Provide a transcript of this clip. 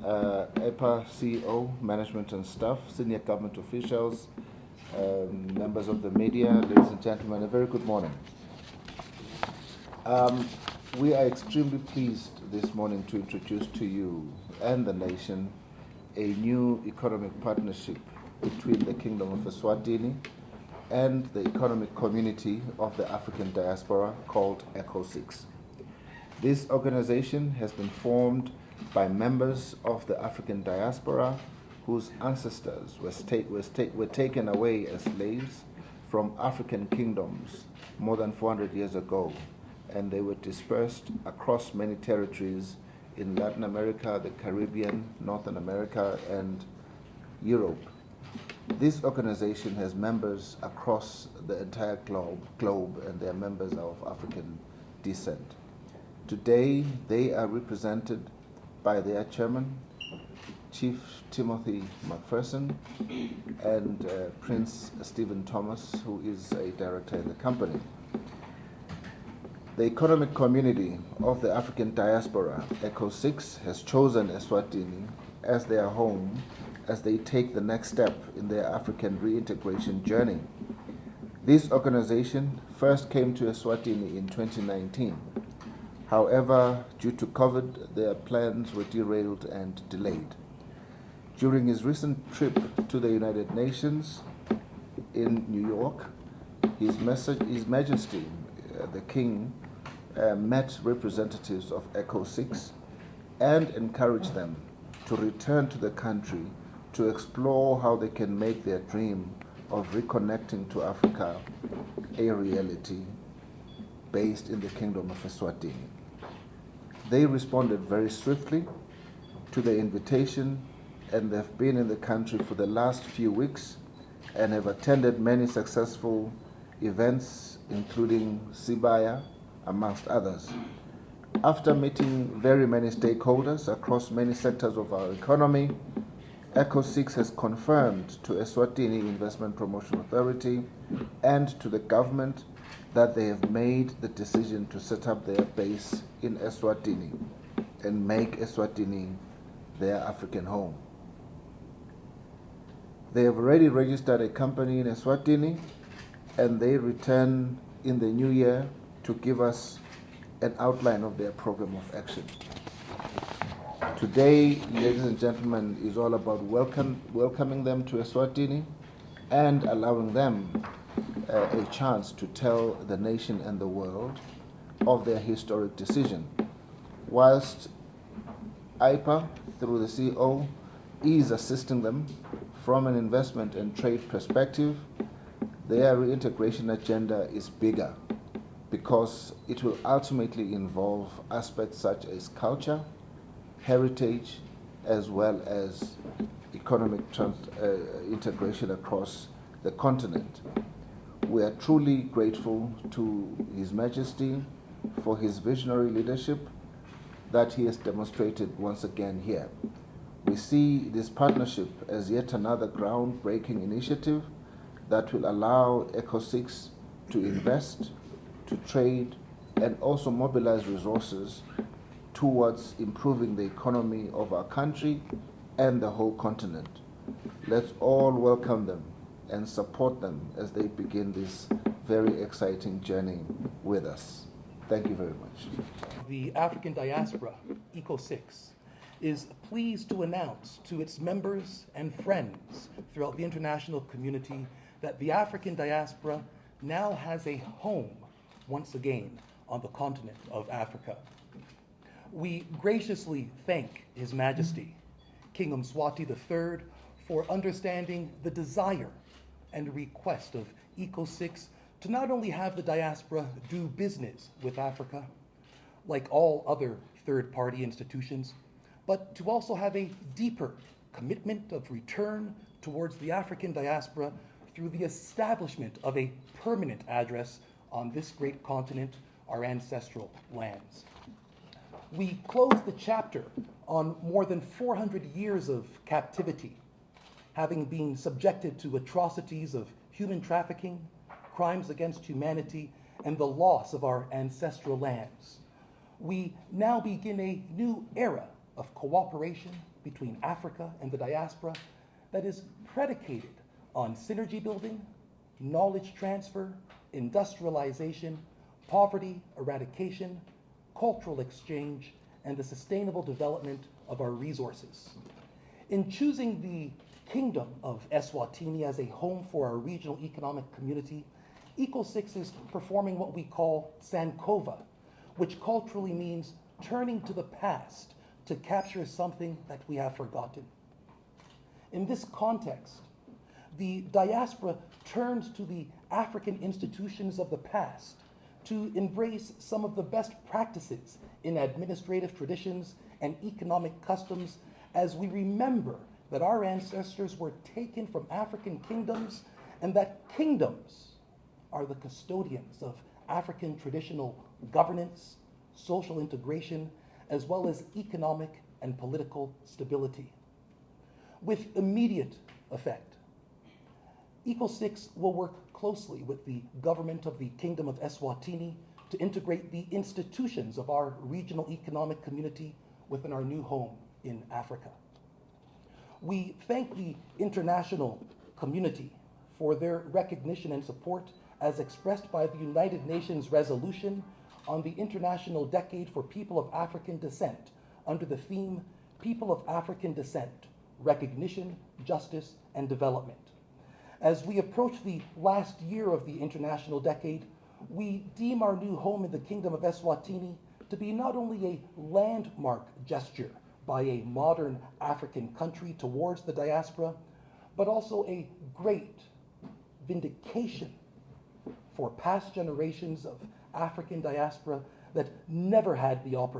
EPA CEO, management and staff, senior government officials, members of the media, ladies and gentlemen, a very good morning. We are extremely pleased this morning to introduce to you and the nation a new economic partnership between the Kingdom of Eswatini and the economic community of the African diaspora called ECO-6. This organization has been formed by members of the African diaspora whose ancestors were taken away as slaves from African kingdoms more than 400 years ago, and they were dispersed across many territories in Latin America, the Caribbean, Northern America, and Europe. This organization has members across the entire globe, and they are members of African descent. Today, they are represented by their chairman, Chief Timothy McPherson, and Prince Stephen Thomas, who is a director in the company. The economic community of the African diaspora, ECO-6, has chosen Eswatini as their home as they take the next step in their African reintegration journey. This organization first came to Eswatini in 2019. However, due to COVID, their plans were derailed and delayed. During his recent trip to the United Nations in New York, His Majesty, the King, met representatives of ECO-6 and encouraged them to return to the country to explore how they can make their dream of reconnecting to Africa a reality based in the Kingdom of Eswatini. They responded very swiftly to the invitation, and they've been in the country for the last few weeks and have attended many successful events, including Sibaya, amongst others. After meeting very many stakeholders across many sectors of our economy, ECO-6 has confirmed to Eswatini Investment Promotion Authority and to the government that they have made the decision to set up their base in Eswatini and make Eswatini their African home. They have already registered a company in Eswatini, and they return in the new year to give us an outline of their program of action. Today, ladies and gentlemen, is all about welcoming them to Eswatini and allowing them a chance to tell the nation and the world of their historic decision. Whilst IPA, through the CEO, is assisting them from an investment and trade perspective, their reintegration agenda is bigger because it will ultimately involve aspects such as culture, heritage, as well as economic integration across the continent. We are truly grateful to His Majesty for his visionary leadership that he has demonstrated once again here. We see this partnership as yet another groundbreaking initiative that will allow ECO-6 to invest, to trade, and also mobilize resources towards improving the economy of our country and the whole continent. Let's all welcome them and support them as they begin this very exciting journey with us. Thank you very much. The African diaspora, ECO-6, is pleased to announce to its members and friends throughout the international community that the African diaspora now has a home once again on the continent of Africa. We graciously thank His Majesty, King Mswati III, for understanding the desire and request of ECO-6 to not only have the diaspora do business with Africa, like all other third-party institutions, but to also have a deeper commitment of return towards the African diaspora through the establishment of a permanent address on this great continent, our ancestral lands. We close the chapter on more than 400 years of captivity, having been subjected to atrocities of human trafficking, crimes against humanity, and the loss of our ancestral lands. We now begin a new era of cooperation between Africa and the diaspora that is predicated on synergy building, knowledge transfer, industrialization, poverty eradication, cultural exchange, and the sustainable development of our resources. In choosing the Kingdom of Eswatini as a home for our regional economic community, ECO-6 is performing what we call Sankova, which culturally means turning to the past to capture something that we have forgotten. In this context, the diaspora turns to the African institutions of the past to embrace some of the best practices in administrative traditions and economic customs as we remember that our ancestors were taken from African kingdoms and that kingdoms are the custodians of African traditional governance, social integration, as well as economic and political stability. With immediate effect, ECO-6 will work closely with the government of the Kingdom of Eswatini to integrate the institutions of our regional economic community within our new home in Africa. We thank the international community for their recognition and support as expressed by the United Nations resolution on the International Decade for People of African Descent under the theme People of African Descent, Recognition, Justice, and Development. As we approach the last year of the International Decade, we deem our new home in the Kingdom of Eswatini to be not only a landmark gesture by a modern African country towards the diaspora, but also a great vindication for past generations of African diaspora that never had the opportunity